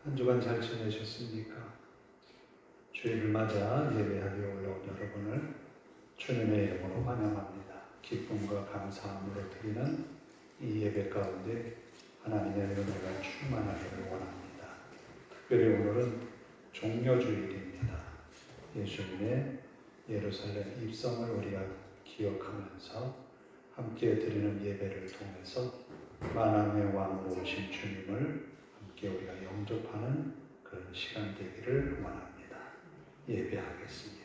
한 주간 잘 지내셨습니까? 주일을 맞아 예배하기 올라온 여러분을 주님의 이름으로 환영합니다. 기쁨과 감사함으로 드리는 이 예배 가운데 하나님의 은혜가 충만하기를 원합니다. 특별히 오늘은 종려주일입니다. 예수님의 예루살렘 입성을 우리가 기억하면서 함께 드리는 예배를 통해서 만왕의 왕으로 오신 주님을 함께 우리가 영접하는 그런 시간 되기를 원합니다. 예배하겠습니다.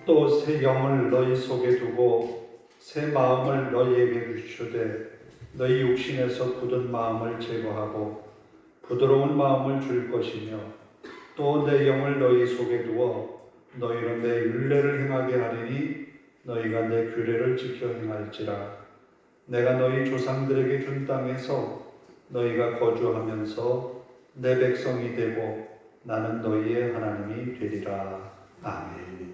또 새 영을 너희 속에 두고 새 마음을 너희에게 주시되 너희 육신에서 굳은 마음을 제거하고 부드러운 마음을 줄 것이며 또 내 영을 너희 속에 두어 너희로 내 율례를 행하게 하리니 너희가 내 규례를 지켜 행할지라. 내가 너희 조상들에게 준 땅에서 너희가 거주하면서 내 백성이 되고 나는 너희의 하나님이 되리라. 아멘.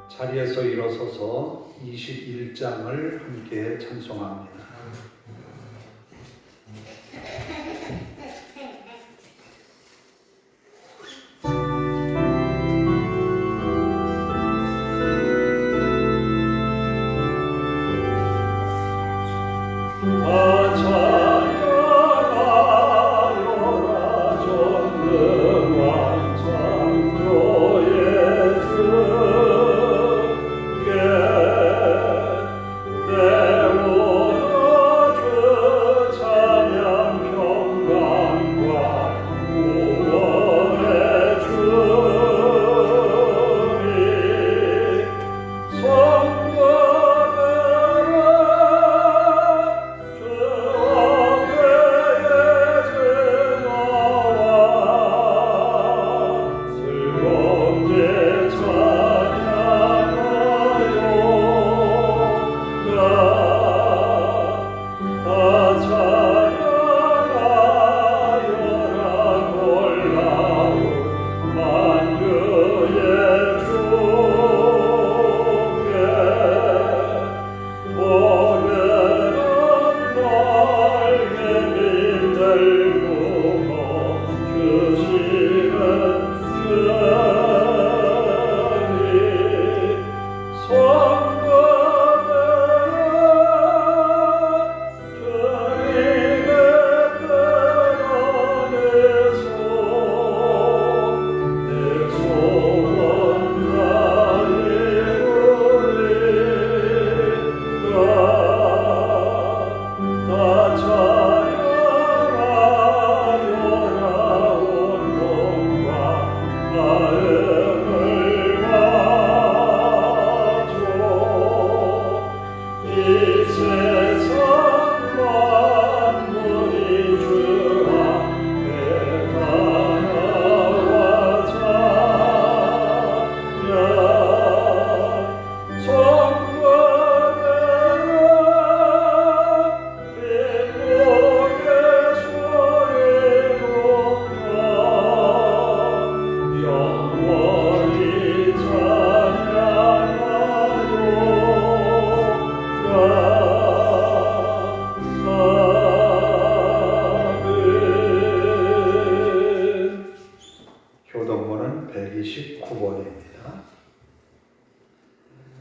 자리에서 일어서서 21장을 함께 찬송합니다. 내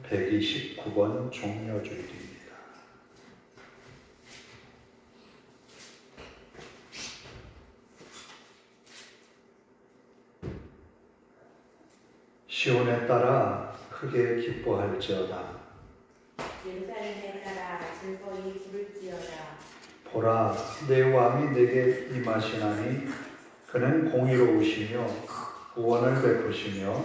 129번 종려주일입니다. 시온에 따라 크게 기뻐할지어다. 예루살렘에 따라 즐거이 부를지어다. 보라, 내 왕이 내게 임하시나니 그는 공의로우시며 구원을 베푸시며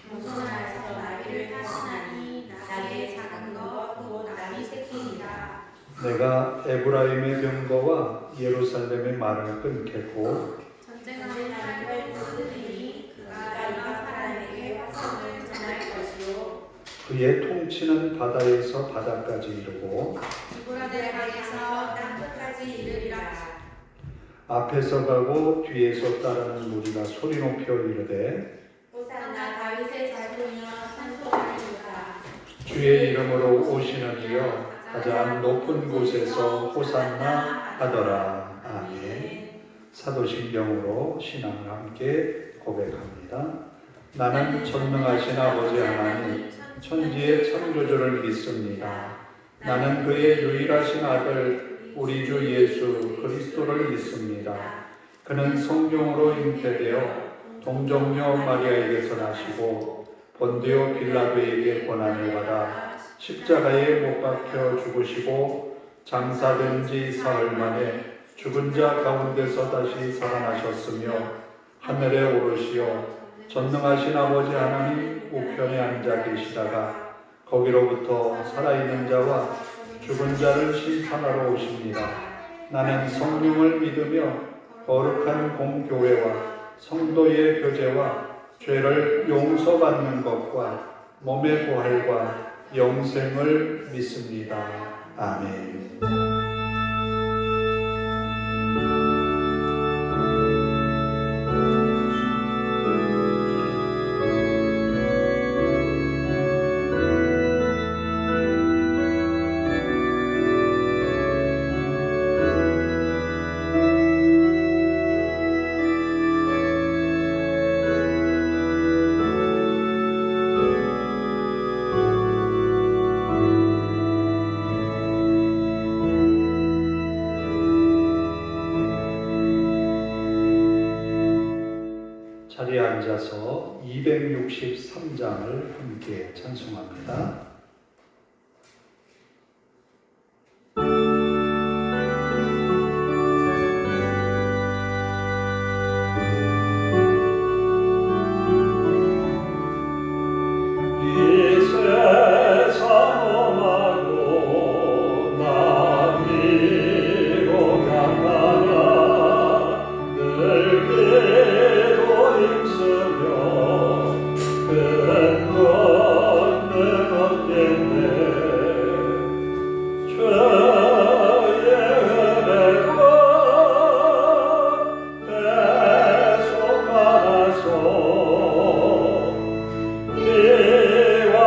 공손하여서 나귀를 타시나니 나귀의 작은 것 곧 나귀 새끼니라. 내가 에브라임의 병거와 예루살렘의 말을 끊겠고 전쟁하는 나귀를 부르리니 그가 이방 사람에게 확성을 전할 것이요 그의 통치는 바다에서 바다까지 이르고 유브라데강에서 땅 끝까지 이르리라. 앞에서 가고 뒤에서 따르는 무리가 소리 높여 이르되 호산나 다윗의 자손이여 찬송하리로다. 주의 이름으로 오시는 이여 가장 높은 곳에서 호산나 하더라. 아멘. 사도신경으로 신앙을 함께 고백합니다. 나는 전능하신 아버지 하나님 천지의 창조주를 믿습니다. 나는 그의 유일하신 아들 우리 주 예수 그리스도를 믿습니다. 그는 성령으로 잉태되어 동정녀 마리아에게서 나시고 본디오 빌라도에게 고난을 받아 십자가에 못 박혀 죽으시고 장사된 지 사흘 만에 죽은 자 가운데서 다시 살아나셨으며 하늘에 오르시어 전능하신 아버지 하나님 우편에 앉아 계시다가 거기로부터 살아있는 자와 죽은 자를 심판하러 오십니다. 나는 성령을 믿으며 거룩한 공교회와 성도의 교제와 죄를 용서받는 것과 몸의 부활과 영생을 믿습니다. 아멘. 자리에 앉아서 263장을 함께 찬송합니다. 와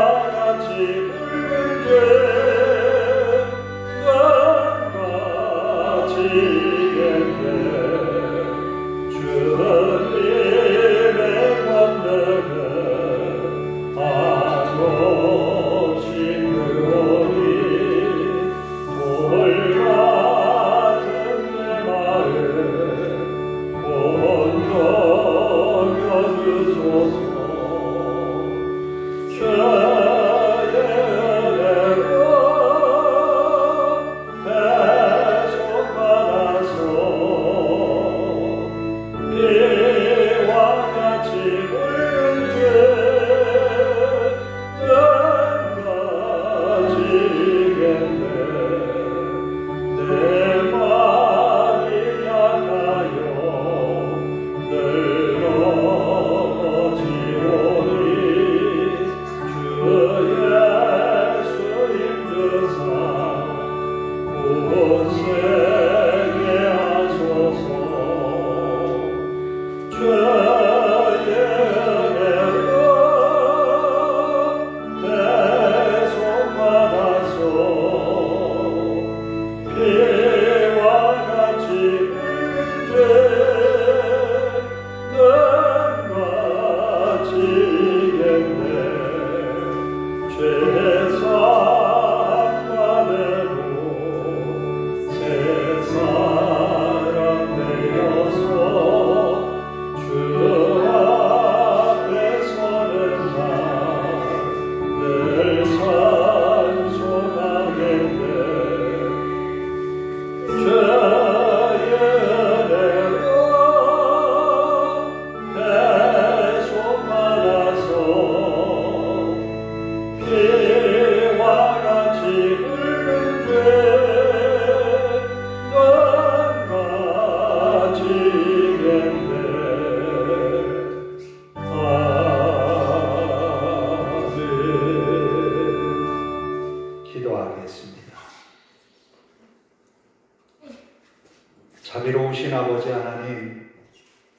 자비로우신 아버지 하나님,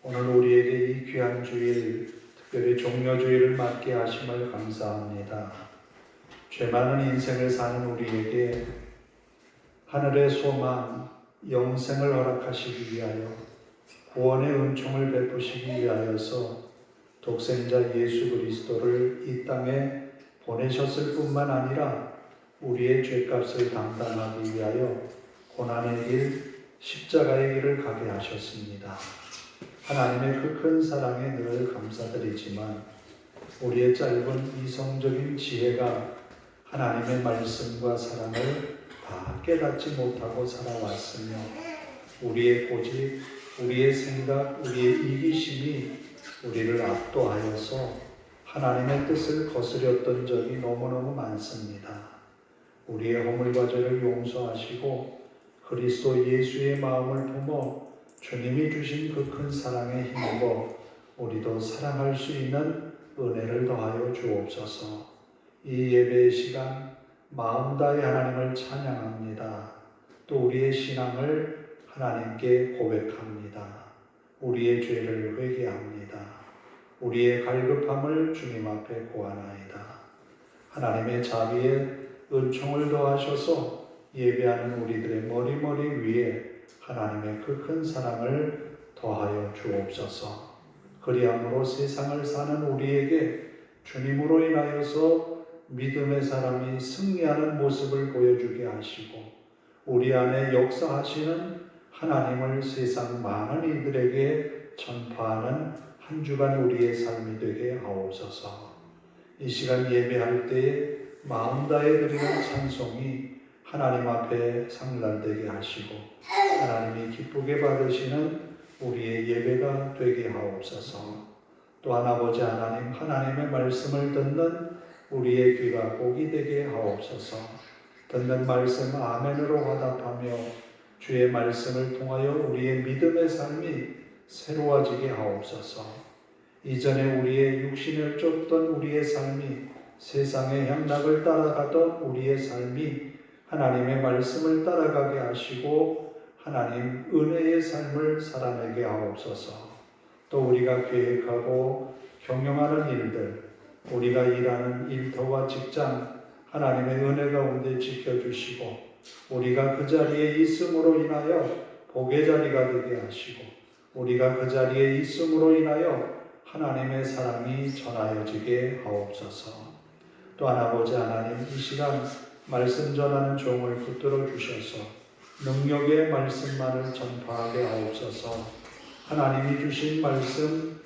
오늘 우리에게 이 귀한 주일, 특별히 종려주일을 맞게 하심을 감사합니다. 죄 많은 인생을 사는 우리에게 하늘의 소망, 영생을 허락하시기 위하여 구원의 은총을 베푸시기 위하여서 독생자 예수 그리스도를 이 땅에 보내셨을 뿐만 아니라 우리의 죄값을 담당하기 위하여 고난의 길, 십자가의 길을 가게 하셨습니다. 하나님의 그 큰 사랑에 늘 감사드리지만 우리의 짧은 이성적인 지혜가 하나님의 말씀과 사랑을 다 깨닫지 못하고 살아왔으며 우리의 고집, 우리의 생각, 우리의 이기심이 우리를 압도하여서 하나님의 뜻을 거스렸던 적이 너무너무 많습니다. 우리의 허물과 죄를 용서하시고 그리스도 예수의 마음을 품어 주님이 주신 그 큰 사랑에 힘입어 우리도 사랑할 수 있는 은혜를 더하여 주옵소서. 이 예배의 시간 마음 다해 하나님을 찬양합니다. 또 우리의 신앙을 하나님께 고백합니다. 우리의 죄를 회개합니다. 우리의 갈급함을 주님 앞에 고하나이다. 하나님의 자비에 은총을 더하셔서 예배하는 우리들의 머리머리 위에 하나님의 그 큰 사랑을 더하여 주옵소서. 그리함으로 세상을 사는 우리에게 주님으로 인하여서 믿음의 사람이 승리하는 모습을 보여주게 하시고 우리 안에 역사하시는 하나님을 세상 많은 이들에게 전파하는 한 주간 우리의 삶이 되게 하옵소서. 이 시간 예배할 때에 마음 다해 드리는 찬송이 하나님 앞에 상달되게 하시고 하나님이 기쁘게 받으시는 우리의 예배가 되게 하옵소서. 또한 아버지 하나님, 하나님의 말씀을 듣는 우리의 귀가 복이 되게 하옵소서. 듣는 말씀 아멘으로 화답하며 주의 말씀을 통하여 우리의 믿음의 삶이 새로워지게 하옵소서. 이전에 우리의 육신을 쫓던 우리의 삶이 세상의 향락을 따라가던 우리의 삶이 하나님의 말씀을 따라가게 하시고 하나님 은혜의 삶을 살아내게 하옵소서. 또 우리가 계획하고 경영하는 일들, 우리가 일하는 일터와 직장 하나님의 은혜 가운데 지켜주시고 우리가 그 자리에 있음으로 인하여 복의 자리가 되게 하시고 우리가 그 자리에 있음으로 인하여 하나님의 사랑이 전하여지게 하옵소서. 또한 아버지 하나님, 이 시간 말씀 전하는 종을 붙들어 주셔서 능력의 말씀만을 전파하게 하옵소서. 하나님이 주신 말씀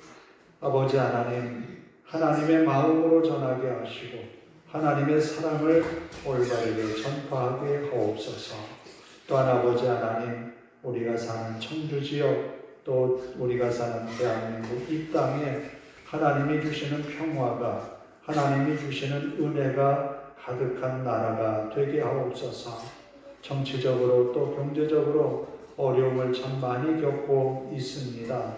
아버지 하나님, 하나님의 마음으로 전하게 하시고 하나님의 사랑을 올바르게 전파하게 하옵소서. 또한 아버지 하나님, 우리가 사는 청주지역 또 우리가 사는 대한민국 이 땅에 하나님이 주시는 평화가 하나님이 주시는 은혜가 가득한 나라가 되게 하옵소서. 정치적으로 또 경제적으로 어려움을 참 많이 겪고 있습니다.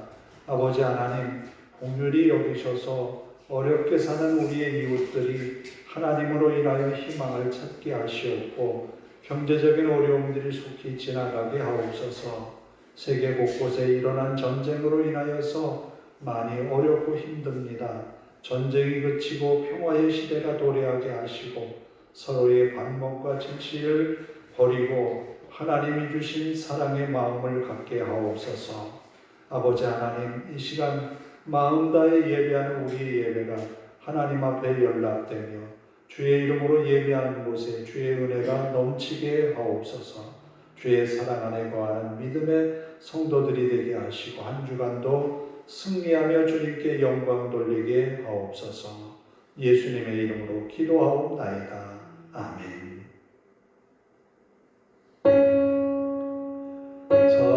아버지 하나님, 긍휼히 여기셔서 어렵게 사는 우리의 이웃들이 하나님으로 인하여 희망을 찾게 하시옵고 경제적인 어려움들이 속히 지나가게 하옵소서. 세계 곳곳에 일어난 전쟁으로 인하여서 많이 어렵고 힘듭니다. 전쟁이 그치고 평화의 시대가 도래하게 하시고 서로의 반목과 질시를 버리고 하나님이 주신 사랑의 마음을 갖게 하옵소서. 아버지 하나님, 이 시간 마음 다해 예배하는 우리의 예배가 하나님 앞에 연락되며 주의 이름으로 예배하는 곳에 주의 은혜가 넘치게 하옵소서. 주의 사랑 안에 거하는 믿음의 성도들이 되게 하시고 한 주간도 승리하며 주님께 영광 돌리게 하옵소서. 예수님의 이름으로 기도하옵나이다. 아멘.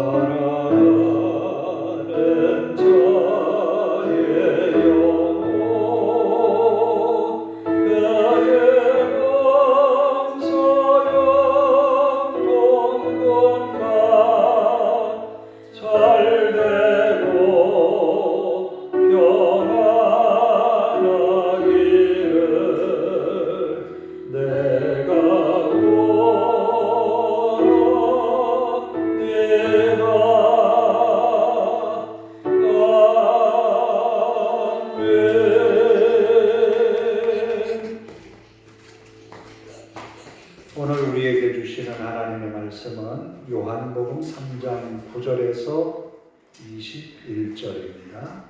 사랑하는 자의 영혼 나의 감사여 동건만 잘되고 평안하기를 내가 원하옵나이다. 오늘 우리에게 주시는 하나님의 말씀은 요한복음 3장 9절에서 21절입니다.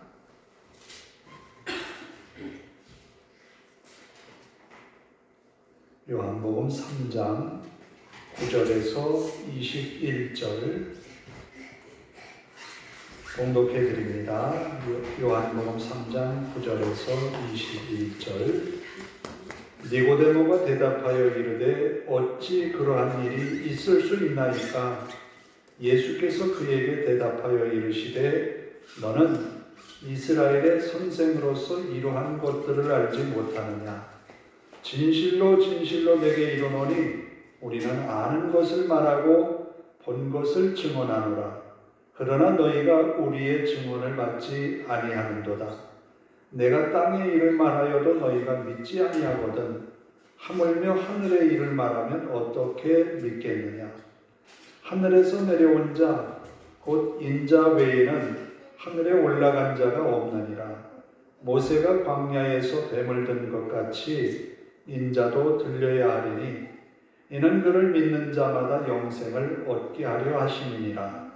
요한복음 3장 9절에서 21절 봉독해 드립니다. 요한복음 3장 9절에서 21절. 니고데모가 대답하여 이르되 어찌 그러한 일이 있을 수 있나이까? 예수께서 그에게 대답하여 이르시되 너는 이스라엘의 선생으로서 이러한 것들을 알지 못하느냐? 진실로 진실로 내게 이르노니 우리는 아는 것을 말하고 본 것을 증언하노라. 그러나 너희가 우리의 증언을 받지 아니하는도다. 내가 땅의 일을 말하여도 너희가 믿지 아니하거든 하물며 하늘의 일을 말하면 어떻게 믿겠느냐? 하늘에서 내려온 자 곧 인자 외에는 하늘에 올라간 자가 없느니라. 모세가 광야에서 뱀을 든 것 같이 인자도 들려야 하리니 이는 그를 믿는 자마다 영생을 얻게 하려 하심이니라.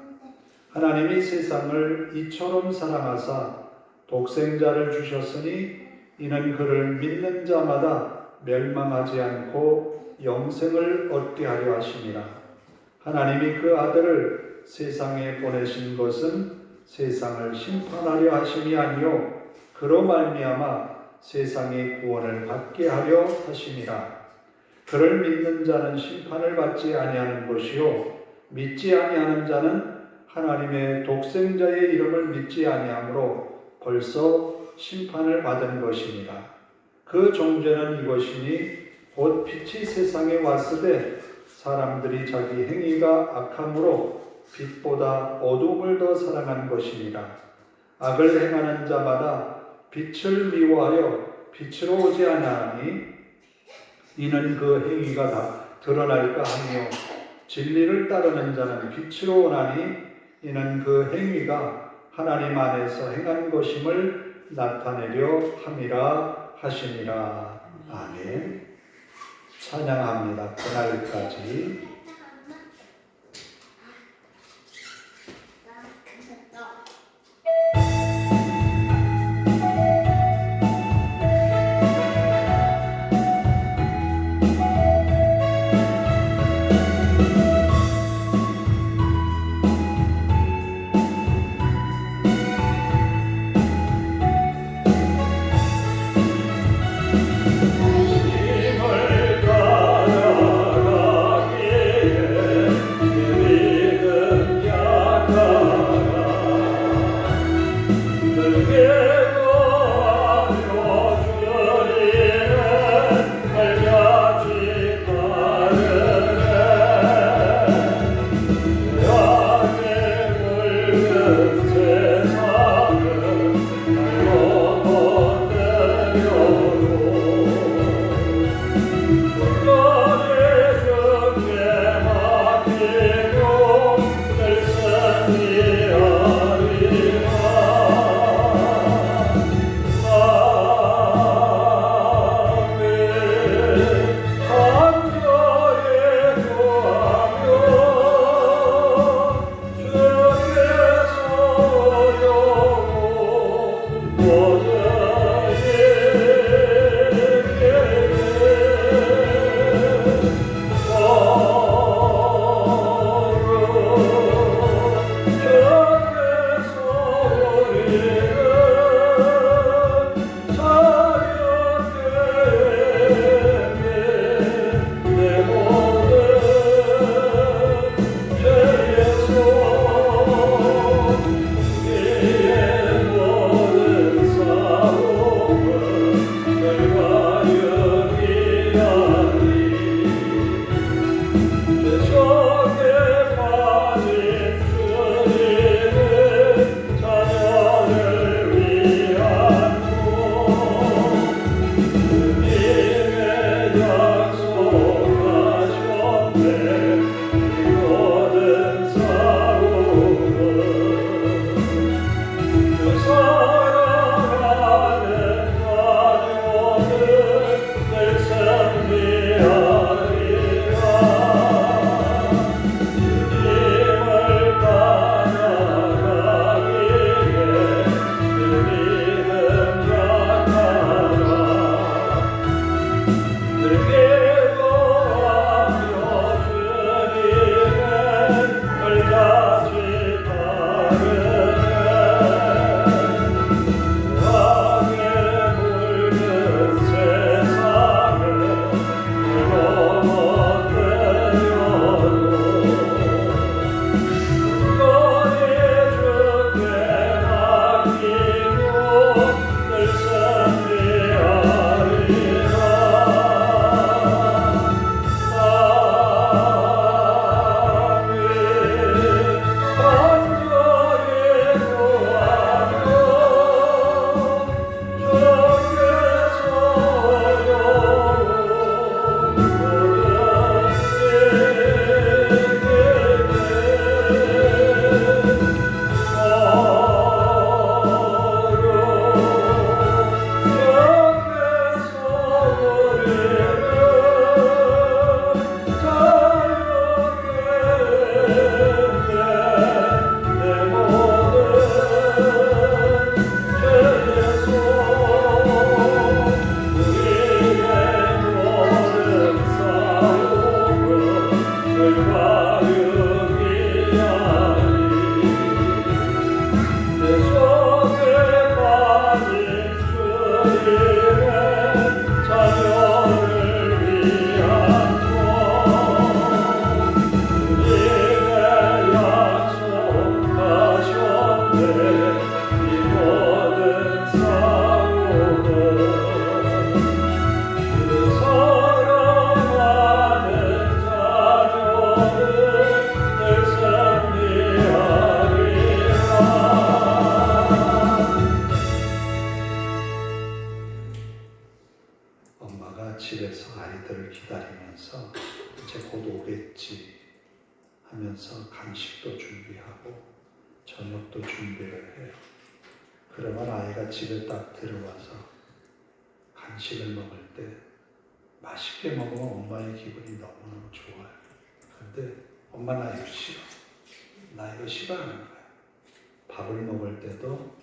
하나님이 세상을 이처럼 사랑하사 독생자를 주셨으니 이는 그를 믿는 자마다 멸망하지 않고 영생을 얻게 하려 하심이라. 하나님이 그 아들을 세상에 보내신 것은 세상을 심판하려 하심이 아니요 그로 말미암아 세상의 구원을 받게 하려 하심이라. 그를 믿는 자는 심판을 받지 아니하는 것이요 믿지 아니하는 자는 하나님의 독생자의 이름을 믿지 아니하므로 벌써 심판을 받은 것입니다. 그 정죄는 이것이니 곧 빛이 세상에 왔으되 사람들이 자기 행위가 악함으로 빛보다 어둠을 더 사랑한 것입니다. 악을 행하는 자마다 빛을 미워하여 빛으로 오지 아니하니 이는 그 행위가 다 드러날까 하며 진리를 따르는 자는 빛으로 오나니 이는 그 행위가 하나님 안에서 행한 것임을 나타내려 함이라 하시니라. 아멘. 찬양합니다. 그날까지. 집에서 아이들을 기다리면서 이제 곧 오겠지 하면서 간식도 준비하고 저녁도 준비를 해요. 그러면 아이가 집에 딱 들어와서 간식을 먹을 때 맛있게 먹으면 엄마의 기분이 너무너무 좋아요. 근데 엄마 나 이거 싫어. 나 이거 싫어하는 거야. 밥을 먹을 때도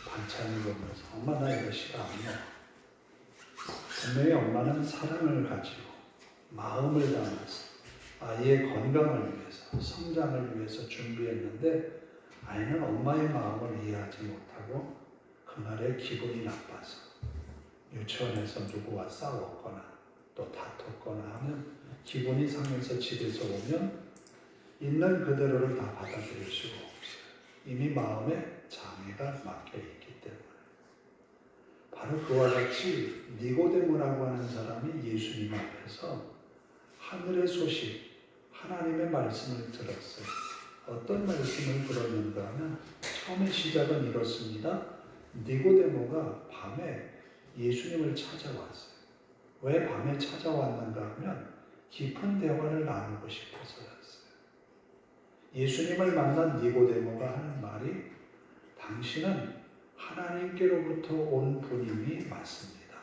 반찬을 보면서 엄마 나 이거 싫어 안 먹어. 분명히 엄마는 사랑을 가지고 마음을 담아서 아이의 건강을 위해서 성장을 위해서 준비했는데 아이는 엄마의 마음을 이해하지 못하고 그날에 기분이 나빠서 유치원에서 누구와 싸웠거나 또 다퉜거나 하면 기분이 상해서 집에서 오면 있는 그대로를 다 받아들일 수가 없어요. 이미 마음에 장애가 막혀 있기 때문에. 바로 그와 같이 니고데모라고 하는 사람이 예수님 앞에서 하늘의 소식, 하나님의 말씀을 들었어요. 어떤 말씀을 들었는가 하면 처음에 시작은 이렇습니다. 니고데모가 밤에 예수님을 찾아왔어요. 왜 밤에 찾아왔는가 하면 깊은 대화를 나누고 싶어서였어요. 예수님을 만난 니고데모가 하는 말이 당신은 하나님께로부터 온 분임이 맞습니다.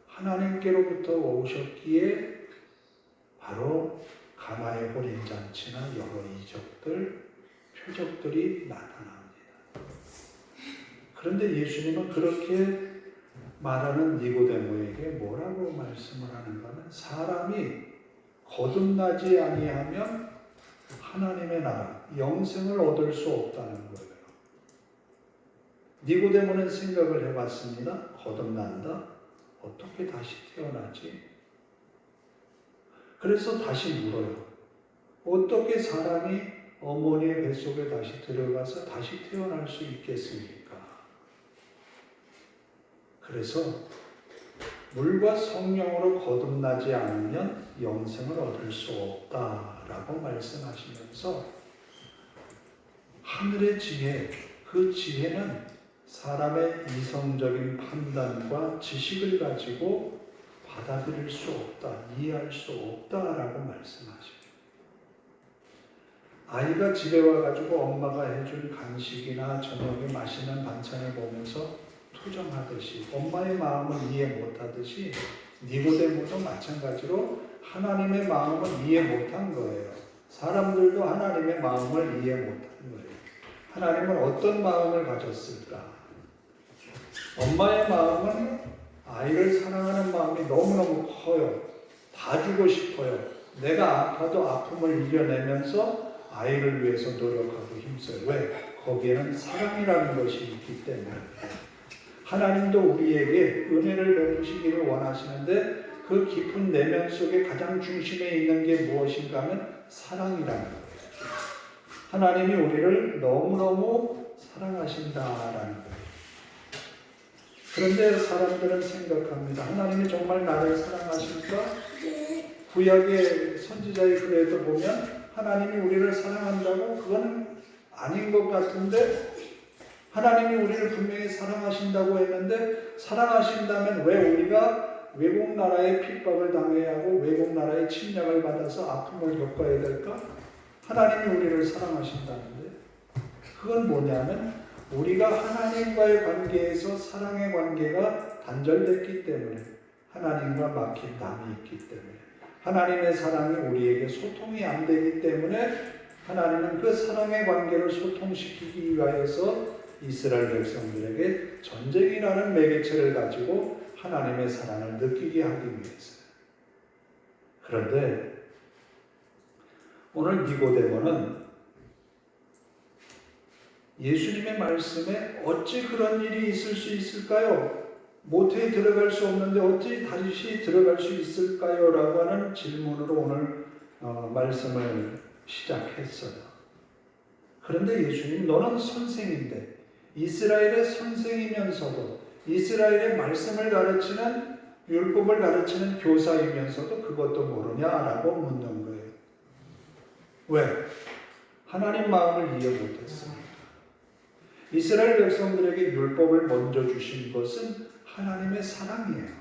하나님께로부터 오셨기에 바로 가나의 혼인잔치나 여러 이적들, 표적들이 나타납니다. 그런데 예수님은 그렇게 말하는 니고데모에게 뭐라고 말씀을 하는가 하면 사람이 거듭나지 아니하면 하나님의 나라, 영생을 얻을 수 없다는 거예요. 니고데모는 생각을 해봤습니다. 거듭난다? 어떻게 다시 태어나지? 그래서 다시 물어요. 어떻게 사람이 어머니의 뱃속에 다시 들어가서 다시 태어날 수 있겠습니까? 그래서 물과 성령으로 거듭나지 않으면 영생을 얻을 수 없다라고 말씀하시면서 하늘의 지혜, 그 지혜는 사람의 이성적인 판단과 지식을 가지고 받아들일 수 없다, 이해할 수 없다라고 말씀하십니다. 아이가 집에 와가지고 엄마가 해준 간식이나 저녁에 맛있는 반찬을 보면서 투정하듯이 엄마의 마음을 이해 못하듯이 니고데모도 마찬가지로 하나님의 마음을 이해 못한 거예요. 사람들도 하나님의 마음을 이해 못한 거예요. 하나님은 어떤 마음을 가졌을까? 엄마의 마음은 아이를 사랑하는 마음이 너무너무 커요. 다 주고 싶어요. 내가 아파도 아픔을 이겨내면서 아이를 위해서 노력하고 힘써요. 왜? 거기에는 사랑이라는 것이 있기 때문에. 하나님도 우리에게 은혜를 베푸시기를 원하시는데 그 깊은 내면 속에 가장 중심에 있는 게 무엇인가 하면 사랑이라는 거예요. 하나님이 우리를 너무너무 사랑하신다라는 거예요. 그런데 사람들은 생각합니다. 하나님이 정말 나를 사랑하실까? 구약의 선지자의 글에도 보면 하나님이 우리를 사랑한다고 그건 아닌 것 같은데 하나님이 우리를 분명히 사랑하신다고 했는데 사랑하신다면 왜 우리가 외국 나라의 핍박을 당해야 하고 외국 나라의 침략을 받아서 아픔을 겪어야 될까? 하나님이 우리를 사랑하신다는데 그건 뭐냐면 우리가 하나님과의 관계에서 사랑의 관계가 단절됐기 때문에 하나님과 막힌 담이 있기 때문에 하나님의 사랑이 우리에게 소통이 안 되기 때문에 하나님은 그 사랑의 관계를 소통시키기 위하여서 이스라엘 백성들에게 전쟁이라는 매개체를 가지고 하나님의 사랑을 느끼게 하기 위해서요. 그런데 오늘 니고데모는 예수님의 말씀에 어찌 그런 일이 있을 수 있을까요? 모태에 들어갈 수 없는데 어찌 다시 들어갈 수 있을까요? 라고 하는 질문으로 오늘 말씀을 시작했어요. 그런데 예수님 너는 선생인데 이스라엘의 선생이면서도 이스라엘의 말씀을 가르치는 율법을 가르치는 교사이면서도 그것도 모르냐라고 묻는 거예요. 왜? 하나님 마음을 이해 못했습니다. 이스라엘 백성들에게 율법을 먼저 주신 것은 하나님의 사랑이에요.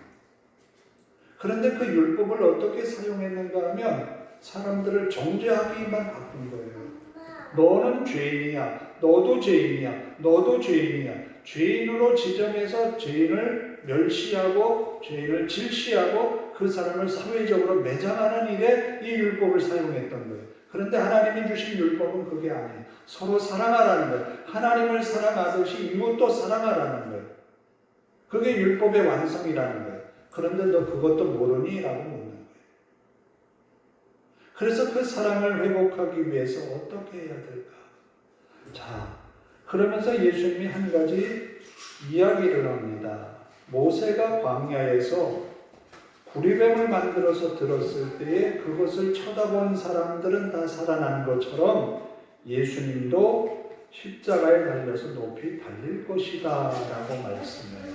그런데 그 율법을 어떻게 사용했는가 하면 사람들을 정죄하기만 바쁜 거예요. 너는 죄인이야. 너도 죄인이야. 너도 죄인이야. 죄인으로 지정해서 죄인을 멸시하고 죄인을 질시하고 그 사람을 사회적으로 매장하는 일에 이 율법을 사용했던 거예요. 그런데 하나님이 주신 율법은 그게 아니에요. 서로 사랑하라는 거예요. 하나님을 사랑하듯이 이웃도 사랑하라는 거예요. 그게 율법의 완성이라는 거예요. 그런데 너 그것도 모르니? 라고 묻는 거예요. 그래서 그 사랑을 회복하기 위해서 어떻게 해야 될까? 자, 그러면서 예수님이 한 가지 이야기를 합니다. 모세가 광야에서 구리뱀을 만들어서 들었을 때에 그것을 쳐다본 사람들은 다 살아난 것처럼 예수님도 십자가에 달려서 높이 달릴 것이다 라고 말씀해요.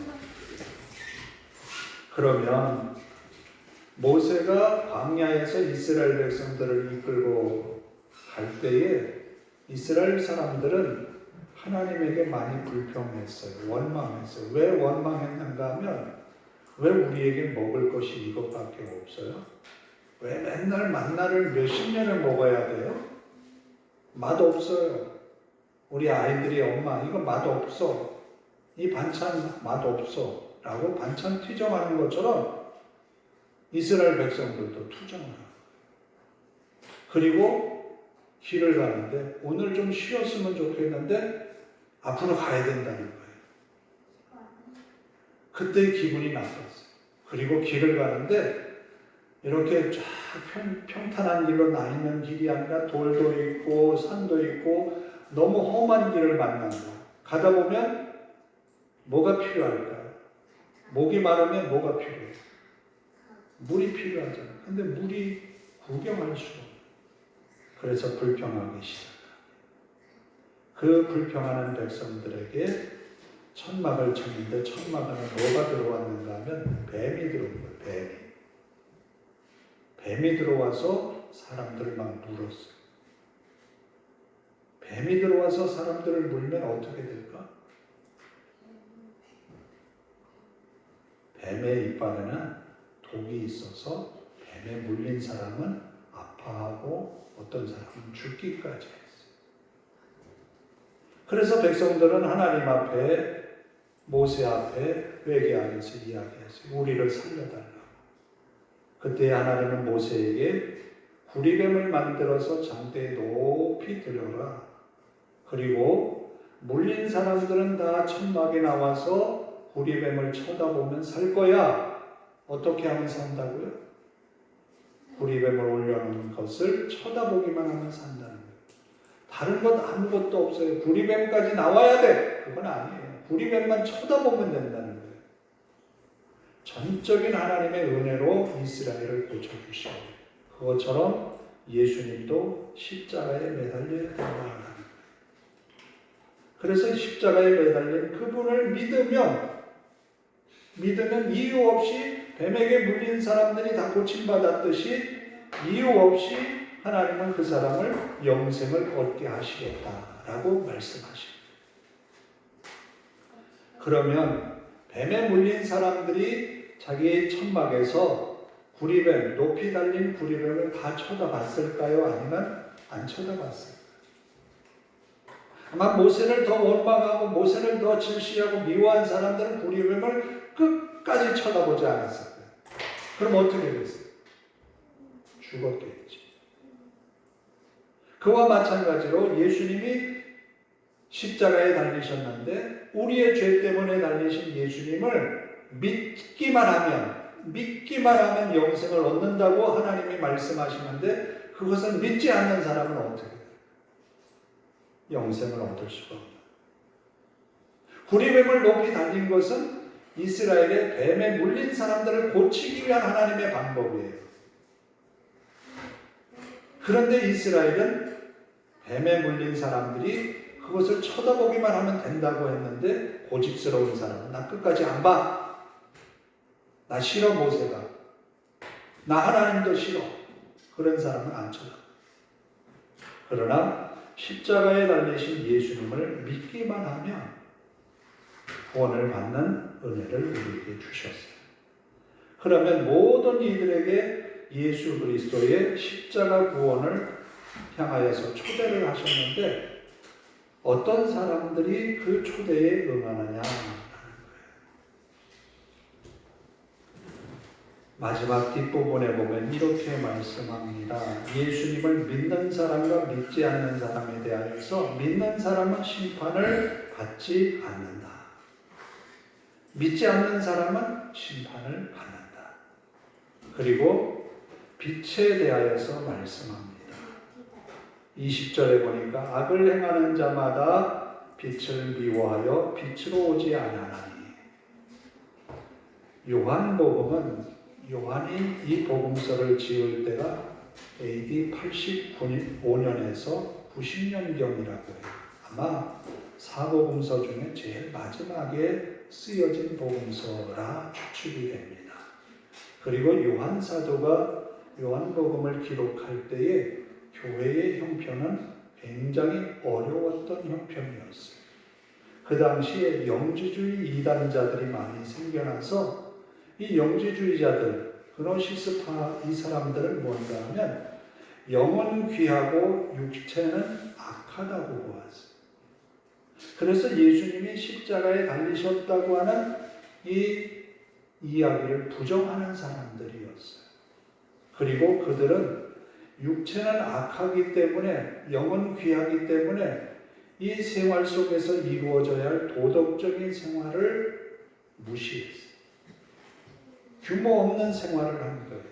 그러면 모세가 광야에서 이스라엘 백성들을 이끌고 갈 때에 이스라엘 사람들은 하나님에게 많이 불평했어요. 원망했어요. 왜 원망했는가 하면 왜 우리에게 먹을 것이 이것밖에 없어요? 왜 맨날 만나를 몇십 년을 먹어야 돼요? 맛없어요. 우리 아이들이 엄마 이거 맛없어. 이 반찬 맛없어. 라고 반찬 투정하는 것처럼 이스라엘 백성들도 투정을 하고 그리고 길을 가는데 오늘 좀 쉬었으면 좋겠는데 앞으로 가야 된다는 거예요. 그때 기분이 나빴어요. 그리고 길을 가는데 이렇게 쫙 평탄한 길로 나 있는 길이 아니라 돌도 있고 산도 있고 너무 험한 길을 만난다. 가다 보면 뭐가 필요할까요? 목이 마르면 뭐가 필요해요? 물이 필요하잖아요. 근데 물이 구경할 수가 없어요. 그래서 불평하기 시작합니다. 그 불평하는 백성들에게 천막을 쳤는데 천막 안에 뭐가 들어왔는가 하면 뱀이 들어온 거예요. 뱀이 들어와서 사람들을 막 물었어요. 뱀이 들어와서 사람들을 물면 어떻게 될까? 뱀의 이빨에는 독이 있어서 뱀에 물린 사람은 아파하고 어떤 사람은 죽기까지 했어요. 그래서 백성들은 하나님 앞에 모세 앞에 회개하면서 이야기했어요. 우리를 살려달라고. 그때 하나님은 모세에게 구리뱀을 만들어서 장대에 높이 들여라. 그리고 물린 사람들은 다 천막에 나와서 구리뱀을 쳐다보면 살 거야. 어떻게 하면 산다고요? 구리뱀을 올려놓은 것을 쳐다보기만 하면 산다는 거예요. 다른 것 아무것도 없어요. 구리뱀까지 나와야 돼. 그건 아니에요. 구리뱀만 쳐다보면 된다는 거예요. 전적인 하나님의 은혜로 이스라엘을 고쳐주시고 그것처럼 예수님도 십자가에 매달려야 된다는 거예요. 그래서 십자가에 매달린 그분을 믿으면 이유 없이 뱀에게 물린 사람들이 다 고침받았듯이 이유 없이 하나님은 그 사람을 영생을 얻게 하시겠다라고 말씀하십니다. 그러면 뱀에 물린 사람들이 자기의 천막에서 구리뱀, 높이 달린 구리뱀을 다 쳐다봤을까요? 아니면 안 쳐다봤을까요? 아마 모세를 더 원망하고 모세를 더 질시하고 미워한 사람들은 구리뱀을 끝까지 쳐다보지 않았을 거예요. 그럼 어떻게 됐어요? 죽었겠지. 그와 마찬가지로 예수님이 십자가에 달리셨는데 우리의 죄 때문에 달리신 예수님을 믿기만 하면 영생을 얻는다고 하나님이 말씀하시는데 그것을 믿지 않는 사람은 어떻게 돼요? 영생을 얻을 수가 없어요. 구리뱀을 높이 달린 것은 이스라엘의 뱀에 물린 사람들을 고치기 위한 하나님의 방법이에요. 그런데 이스라엘은 뱀에 물린 사람들이 그것을 쳐다보기만 하면 된다고 했는데 고집스러운 사람은 나 끝까지 안 봐. 나 싫어 모세가. 나 하나님도 싫어. 그런 사람은 안 쳐다봐. 그러나 십자가에 달리신 예수님을 믿기만 하면 구원을 받는 은혜를 우리에게 주셨어요. 그러면 모든 이들에게 예수 그리스도의 십자가 구원을 향하여서 초대를 하셨는데 어떤 사람들이 그 초대에 응하느냐. 마지막 뒷부분에 보면 이렇게 말씀합니다. 예수님을 믿는 사람과 믿지 않는 사람에 대하여서 믿는 사람은 심판을 받지 않는다. 믿지 않는 사람은 심판을 받는다. 그리고 빛에 대하여서 말씀합니다. 20절에 보니까 악을 행하는 자마다 빛을 미워하여 빛으로 오지 아니하나니. 요한복음은 요한이 이 복음서를 지을 때가 AD 85년에서 90년경이라고 해요. 아마 사복음서 중에 제일 마지막에 쓰여진 복음서라 추측이 됩니다. 그리고 요한 사도가 요한복음을 기록할 때에 교회의 형편은 굉장히 어려웠던 형편이었어요. 그 당시에 영지주의 이단자들이 많이 생겨나서 이 영지주의자들, 그노시스파 이 사람들은 뭔가 하면 영은 귀하고 육체는 악하다고 보았어요. 그래서 예수님이 십자가에 달리셨다고 하는 이 이야기를 부정하는 사람들이었어요. 그리고 그들은 육체는 악하기 때문에, 영은 귀하기 때문에 이 생활 속에서 이루어져야 할 도덕적인 생활을 무시했어요. 규모 없는 생활을 한 거예요.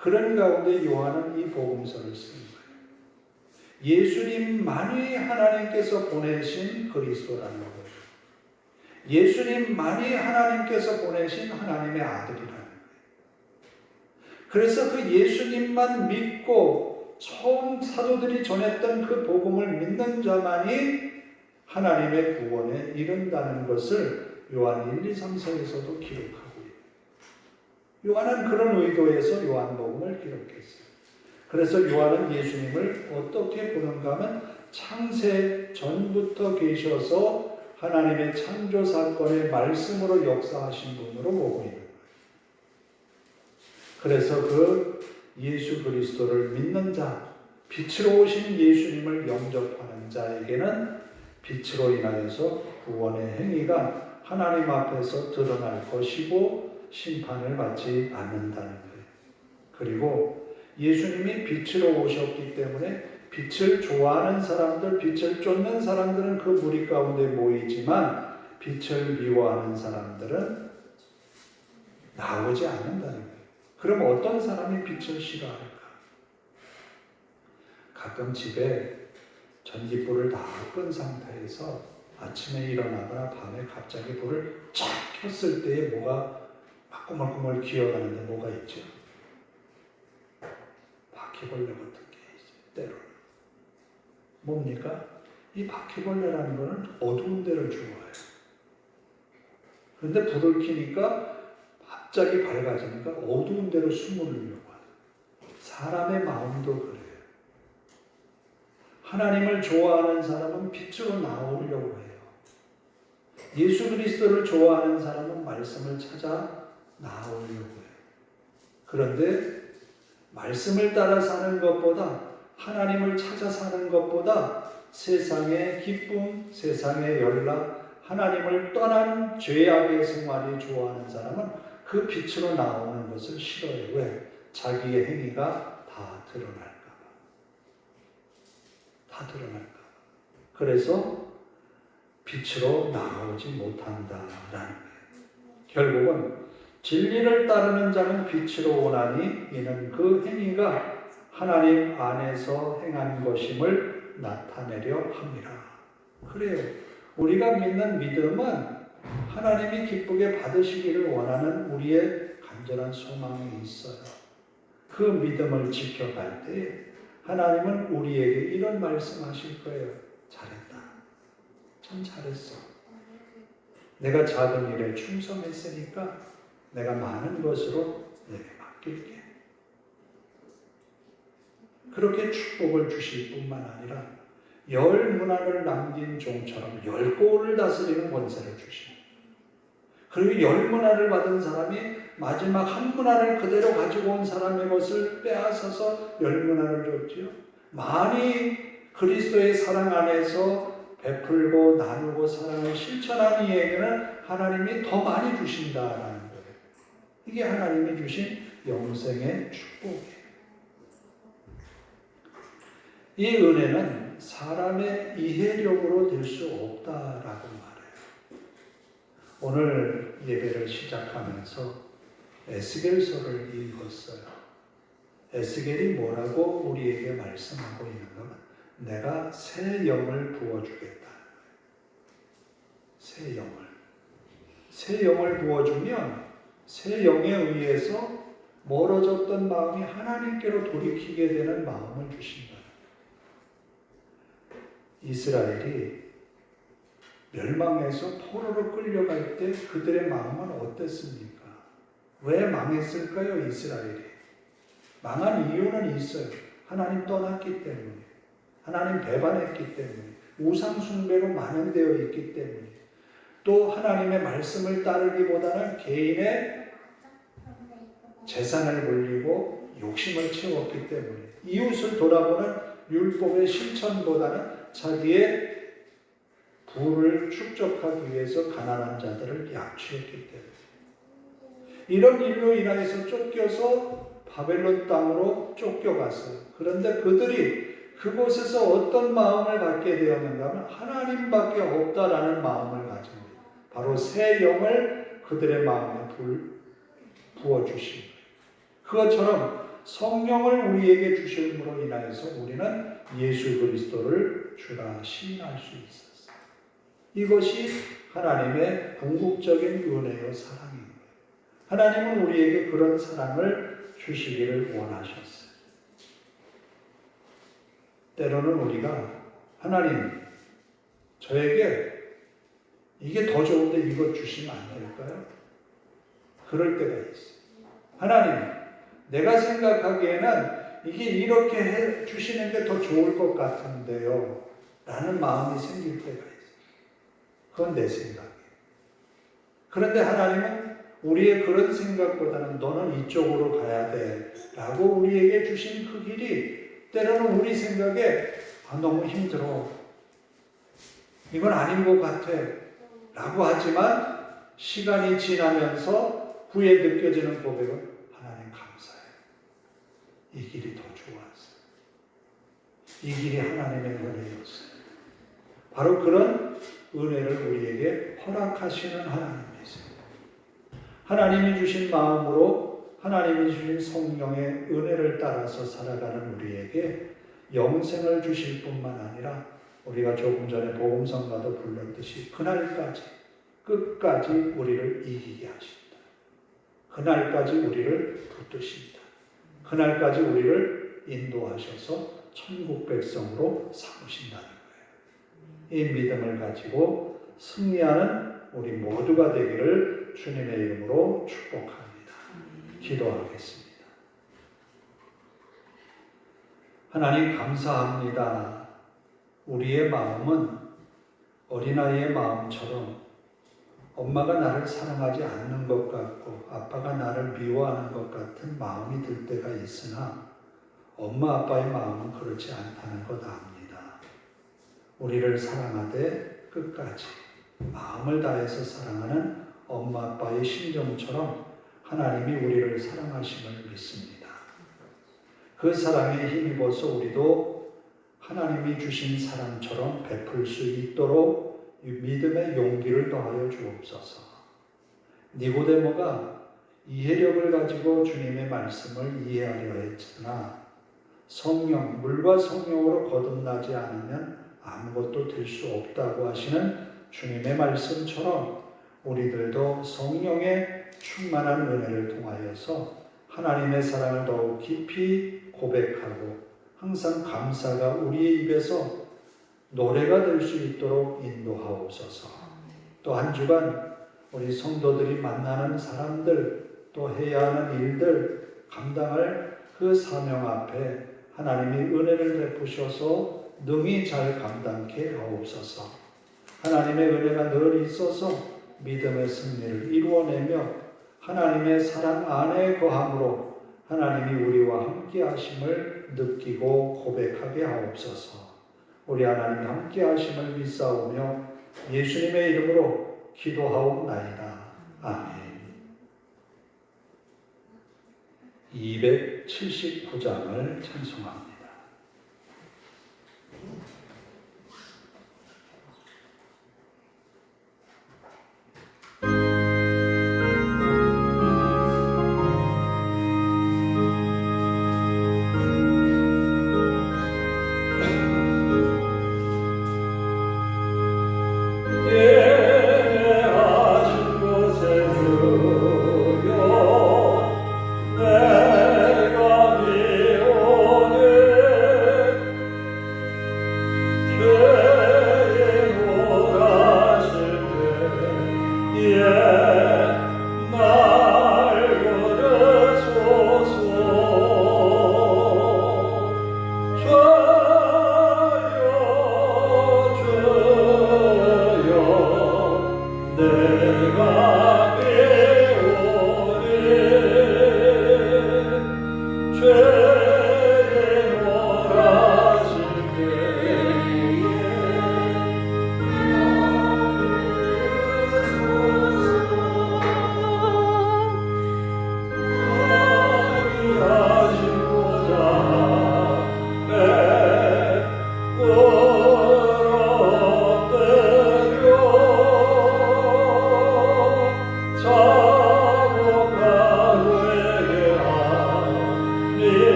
그런 가운데 요한은 이 복음서를 쓴 거예요. 예수님만이 하나님께서 보내신 그리스도라는 거예요. 예수님만이 하나님께서 보내신 하나님의 아들이라는 거예요. 그래서 그 예수님만 믿고 처음 사도들이 전했던 그 복음을 믿는 자만이 하나님의 구원에 이른다는 것을 요한 1, 2, 3, 4에서도 기록합니다. 요한은 그런 의도에서 요한복음을 기록했어요. 그래서 요한은 예수님을 어떻게 보는가 하면 창세 전부터 계셔서 하나님의 창조 사건의 말씀으로 역사하신 분으로 보고 있는 거예요. 그래서 그 예수 그리스도를 믿는 자, 빛으로 오신 예수님을 영접하는 자에게는 빛으로 인하여서 구원의 행위가 하나님 앞에서 드러날 것이고 심판을 받지 않는다는 거예요. 그리고 예수님이 빛으로 오셨기 때문에 빛을 좋아하는 사람들, 빛을 쫓는 사람들은 그 무리 가운데 모이지만 빛을 미워하는 사람들은 나오지 않는다는 거예요. 그럼 어떤 사람이 빛을 싫어할까? 가끔 집에 전기불을 다 끈 상태에서 아침에 일어나거나 밤에 갑자기 불을 쫙 켰을 때에 뭐가 꾸물꾸물 기어가는데 뭐가 있죠? 바퀴벌레 같은 게 있어요. 때로는. 뭡니까? 이 바퀴벌레라는 거는 어두운 데를 좋아해요. 그런데 불을 켜니까 갑자기 밝아지니까 어두운 데로 숨으려고 하는. 사람의 마음도 그래요. 하나님을 좋아하는 사람은 빛으로 나오려고 해요. 예수 그리스도를 좋아하는 사람은 말씀을 찾아 나오려고 해요. 그런데 말씀을 따라 사는 것보다, 하나님을 찾아 사는 것보다 세상의 기쁨, 세상의 연락, 하나님을 떠난 죄악의 생활이 좋아하는 사람은 그 빛으로 나오는 것을 싫어해요. 왜? 자기의 행위가 다 드러날까 봐. 다 드러날까 봐. 그래서 빛으로 나오지 못한다라는 거예요. 결국은 진리를 따르는 자는 빛으로 오나니 이는 그 행위가 하나님 안에서 행한 것임을 나타내려 함이라. 그래요. 우리가 믿는 믿음은 하나님이 기쁘게 받으시기를 원하는 우리의 간절한 소망이 있어요. 그 믿음을 지켜갈 때 하나님은 우리에게 이런 말씀하실 거예요. 잘했다. 참 잘했어. 내가 작은 일에 충성했으니까 내가 많은 것으로 내게 맡길게. 그렇게 축복을 주실 뿐만 아니라 10문화를 남긴 종처럼 10고을을 다스리는 권세를 주십니다. 그리고 10문화를 받은 사람이 마지막 한 문화를 그대로 가지고 온 사람의 것을 빼앗아서 10문화를 줬지요. 많이 그리스도의 사랑 안에서 베풀고 나누고 사랑을 실천하는 이에게는 하나님이 더 많이 주신다라는 거예요. 이게 하나님이 주신 영생의 축복이에요. 이 은혜는 사람의 이해력으로 될 수 없다라고 말해요. 오늘 예배를 시작하면서 에스겔서를 읽었어요. 에스겔이 뭐라고 우리에게 말씀하고 있는 건 내가 새 영을 부어주겠다. 새 영을. 새 영을 부어주면 새 영에 의해서 멀어졌던 마음이 하나님께로 돌이키게 되는 마음을 주신다. 이스라엘이 멸망해서 포로로 끌려갈 때 그들의 마음은 어땠습니까? 왜 망했을까요, 이스라엘이? 망한 이유는 있어요. 하나님 떠났기 때문에, 하나님 배반했기 때문에, 우상 숭배로 만연되어 있기 때문에, 또 하나님의 말씀을 따르기보다는 개인의 재산을 불리고 욕심을 채웠기 때문에, 이웃을 돌아보는 율법의 실천보다는 자기의 부를 축적하기 위해서 가난한 자들을 약취했기 때문에, 이런 일로 인하여서 쫓겨서 바벨론 땅으로 쫓겨갔어요. 그런데 그들이 그곳에서 어떤 마음을 갖게 되었는가 하면 하나님밖에 없다라는 마음을 가진 거예요. 바로 새 영을 그들의 마음에 부어주신 거예요. 그것처럼 성령을 우리에게 주심으로 인하여서 우리는 예수 그리스도를 주라 시인할 수 있었어요. 이것이 하나님의 궁극적인 은혜요 사랑입니다. 하나님은 우리에게 그런 사랑을 주시기를 원하셨어요. 때로는 우리가 하나님, 저에게 이게 더 좋은데 이거 주시면 안 될까요? 그럴 때가 있어요. 하나님, 내가 생각하기에는 이게 이렇게 해 주시는 게 더 좋을 것 같은데요. 라는 마음이 생길 때가 있어요. 그건 내 생각이에요. 그런데 하나님은 우리의 그런 생각보다는 너는 이쪽으로 가야 돼 라고 우리에게 주신 그 길이 때로는 우리 생각에 너무 힘들어, 이건 아닌 것 같아 라고 하지만 시간이 지나면서 후에 느껴지는 고백은 하나님 감사해요. 이 길이 더 좋았어요. 이 길이 하나님의 은혜였어요. 바로 그런 은혜를 우리에게 허락하시는 하나님이세요. 하나님이 주신 마음으로 하나님이 주신 성령의 은혜를 따라서 살아가는 우리에게 영생을 주실 뿐만 아니라 우리가 조금 전에 복음성가도 불렀듯이 그날까지 끝까지 우리를 이기게 하신다. 그날까지 우리를 붙드신다. 그날까지 우리를 인도하셔서 천국 백성으로 삼으신다는 거예요. 이 믿음을 가지고 승리하는 우리 모두가 되기를 주님의 이름으로 축복합니다. 기도하겠습니다. 하나님 감사합니다. 우리의 마음은 어린아이의 마음처럼 엄마가 나를 사랑하지 않는 것 같고 아빠가 나를 미워하는 것 같은 마음이 들 때가 있으나 엄마 아빠의 마음은 그렇지 않다는 것 압니다. 우리를 사랑하되 끝까지 마음을 다해서 사랑하는 엄마 아빠의 심정처럼 하나님이 우리를 사랑하심을 믿습니다. 그 사랑에 힘입어서 우리도 하나님이 주신 사랑처럼 베풀 수 있도록 믿음의 용기를 더하여 주옵소서. 니고데모가 이해력을 가지고 주님의 말씀을 이해하려 했으나 성령, 물과 성령으로 거듭나지 않으면 아무것도 될 수 없다고 하시는 주님의 말씀처럼 우리들도 성령의 충만한 은혜를 통하여서 하나님의 사랑을 더욱 깊이 고백하고 항상 감사가 우리의 입에서 노래가 될 수 있도록 인도하옵소서. 또 한 주간 우리 성도들이 만나는 사람들, 또 해야 하는 일들, 감당할 그 사명 앞에 하나님이 은혜를 베푸셔서 능히 잘 감당케 하옵소서. 하나님의 은혜가 늘 있어서 믿음의 승리를 이루어내며 하나님의 사랑 안에 거함으로 하나님이 우리와 함께 하심을 느끼고 고백하게 하옵소서. 우리 하나님 함께 하심을 믿사오며 예수님의 이름으로 기도하옵나이다. 아멘. 279장을 찬송합니다.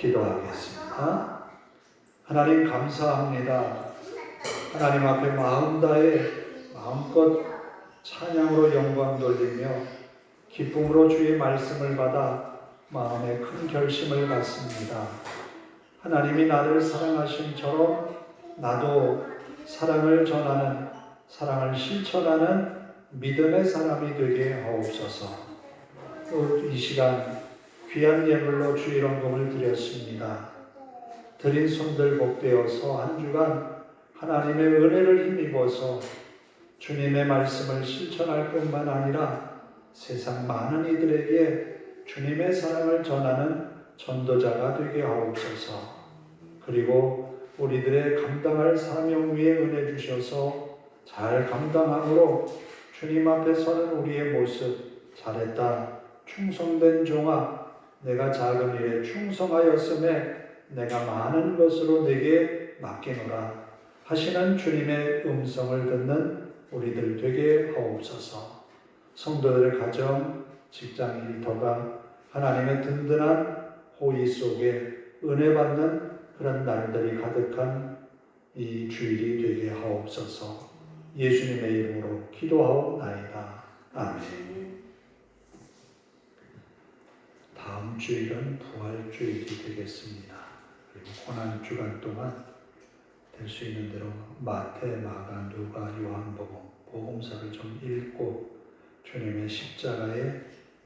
기도하겠습니다. 하나님 감사합니다. 하나님 앞에 마음 다해 마음껏 찬양으로 영광 돌리며 기쁨으로 주의 말씀을 받아 마음에 큰 결심을 갖습니다. 하나님이 나를 사랑하심처럼 나도 사랑을 전하는, 사랑을 실천하는 믿음의 사람이 되게 하옵소서. 또 이 시간 귀한 예물로 주의 영광을 드렸습니다. 드린 손들 복되어서 한 주간 하나님의 은혜를 힘입어서 주님의 말씀을 실천할 뿐만 아니라 세상 많은 이들에게 주님의 사랑을 전하는 전도자가 되게 하옵소서. 그리고 우리들의 감당할 사명 위에 은혜 주셔서 잘 감당함으로 주님 앞에 서는 우리의 모습, 잘했다, 충성된 종아, 내가 작은 일에 충성하였음에 내가 많은 것으로 내게 맡기노라 하시는 주님의 음성을 듣는 우리들 되게 하옵소서. 성도들의 가정, 직장 일터가 하나님의 든든한 호의 속에 은혜 받는 그런 날들이 가득한 이 주일이 되게 하옵소서. 예수님의 이름으로 기도하옵나이다. 아멘. 다음 주일은 부활주일이 되겠습니다. 그리고 고난 주간 동안 될 수 있는 대로 마태, 마가, 누가, 요한복음, 복음서를 좀 읽고 주님의 십자가에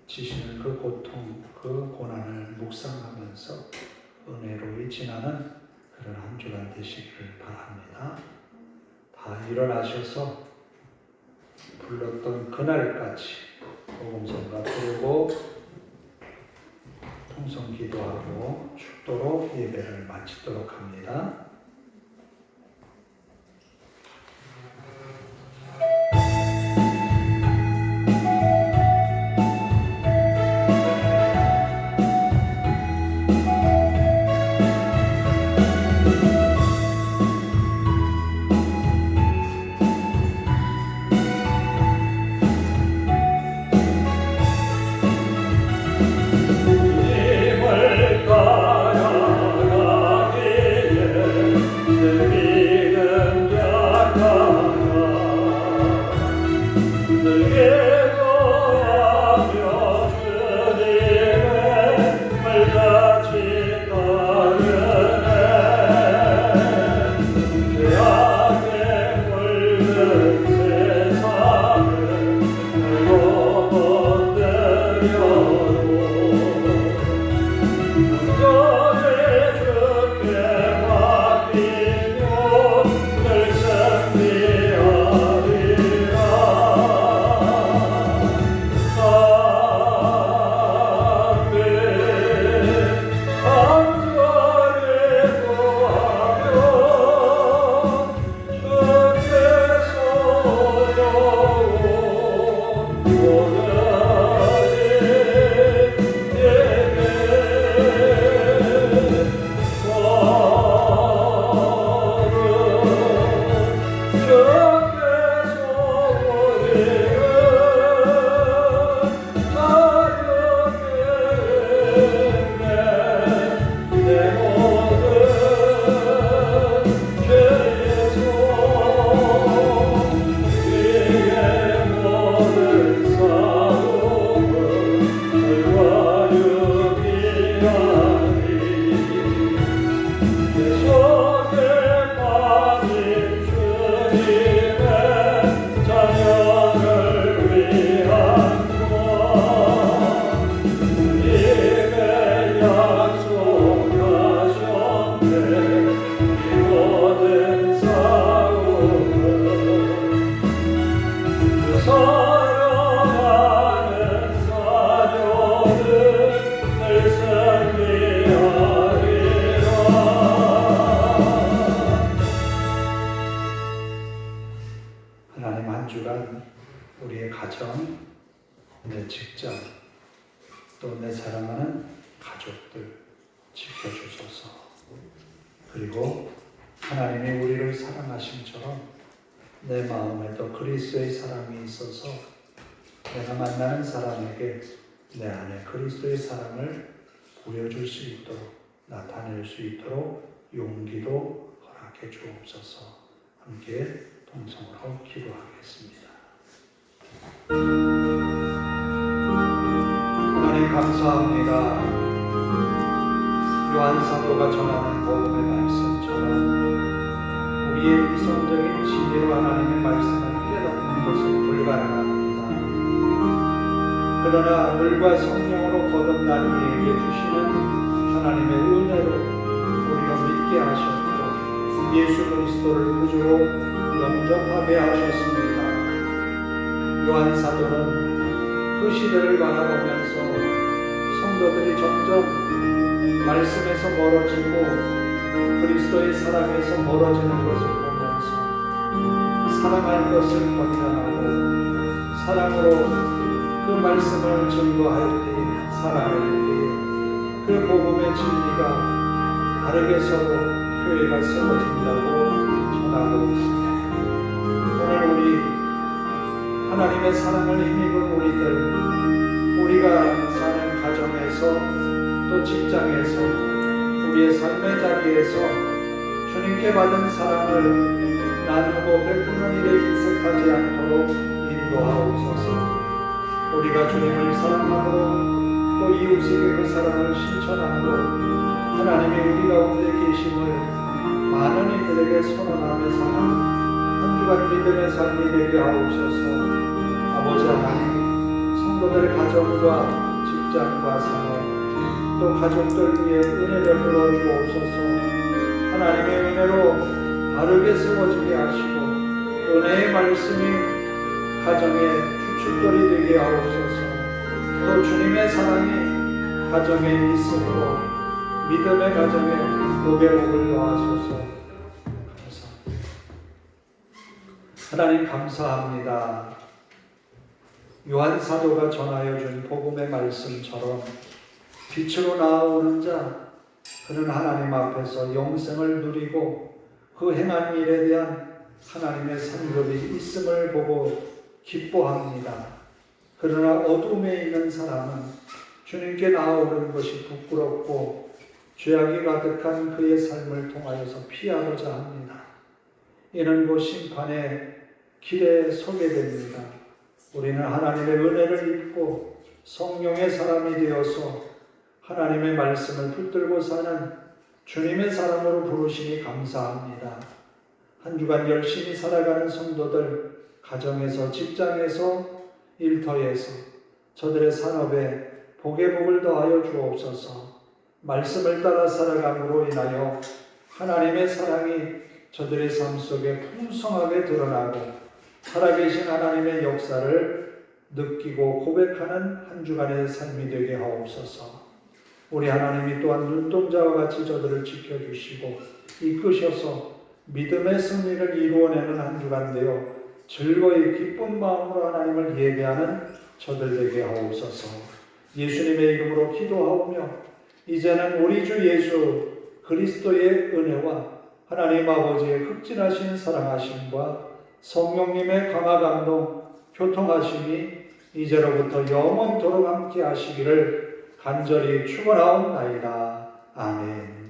지시는 그 고통, 그 고난을 묵상하면서 은혜로이 지나는 그런 한 주간 되시기를 바랍니다. 다 일어나셔서 불렀던 그날까지 복음성가 부르고 통성 기도하고 축도로 예배를 마치도록 합니다. 하나님 한 주간 우리의 가정, 내 직장, 또 내 사랑하는 가족들 지켜주소서. 그리고 하나님이 우리를 사랑하심처럼 내 마음에도 그리스도의 사랑이 있어서 내가 만나는 사람에게 내 안에 그리스도의 사랑을 보여줄 수 있도록, 나타낼 수 있도록 용기도 허락해 주옵소서. 함께 통성으로 기도하겠습니다. 하나님 감사합니다. 요한 사도가 전하는 복음의 말씀처럼 우리의 이성적인 지혜로 하나님의 말씀을 깨닫는 것은 불가능합니다. 그러나 물과 성령으로 거듭난 이에게 주시는 하나님의 은혜로 우리가 믿게 하셨고 예수 그리스도를 구주로 영접하게 하셨습니다. 요한 사도는 그 시대를 바라보면서 성도들이 점점 말씀에서 멀어지고 그리스도의 사랑에서 멀어지는 것을 보면서 사랑할 것을 권면하고 사랑으로 그 말씀을 증거할 때에 사랑할 때에 그 복음의 진리가 바르게 서로 교회가 세워진다고 전하고 있습니다. 오늘 우리 하나님의 사랑을 힘입은 우리가 사는 가정에서 또 직장에서 우리의 삶의 자리에서 주님께 받은 사랑을 나누고 베푸는 일에 인색하지 않도록 인도하옵소서. 우리가 주님을 사랑하고 또 이웃에게 그 사랑을 실천하고 하나님이 우리 가운데 계심을 많은 이들에게 선언하며 사는 한 주간 믿음의 삶이 되게 하옵소서. 아버지 하나님, 성도들 가정과 직장과 산업 또 가족들 위해 은혜를 부어주옵소서. 하나님의 은혜로 바르게 세워지게 하시고 은혜의 말씀이 가정의 주춧돌이 되게 하옵소서. 또 주님의 사랑이 가정에 있으므로 믿음의 가정에 복의 복을 더하소서. 하나님 감사합니다. 요한 사도가 전하여 준 복음의 말씀처럼 빛으로 나아오는 자 그는 하나님 앞에서 영생을 누리고 그 행한 일에 대한 하나님의 상급이 있음을 보고 기뻐합니다. 그러나 어둠에 있는 사람은 주님께 나아오는 것이 부끄럽고 죄악이 가득한 그의 삶을 통하여서 피하고자 합니다. 이는 곧 심판의 길에 서게 됩니다. 우리는 하나님의 은혜를 입고 성령의 사람이 되어서 하나님의 말씀을 붙들고 사는 주님의 사람으로 부르시니 감사합니다. 한 주간 열심히 살아가는 성도들, 가정에서, 직장에서, 일터에서, 저들의 산업에 복의 복을 더하여 주옵소서. 말씀을 따라 살아감으로 인하여 하나님의 사랑이 저들의 삶 속에 풍성하게 드러나고 살아계신 하나님의 역사를 느끼고 고백하는 한 주간의 삶이 되게 하옵소서. 우리 하나님이 또한 눈동자와 같이 저들을 지켜주시고 이끄셔서 믿음의 승리를 이루어내는 한 주간 되어 즐거이 기쁜 마음으로 하나님을 예배하는 저들 되게 하옵소서. 예수님의 이름으로 기도하오며 이제는 우리 주 예수 그리스도의 은혜와 하나님 아버지의 극진하신 사랑하심과 성령님의 강화 감동 교통하심이 이제로부터 영원토록 함께 하시기를 간절히 축원하옵나이다. 아멘.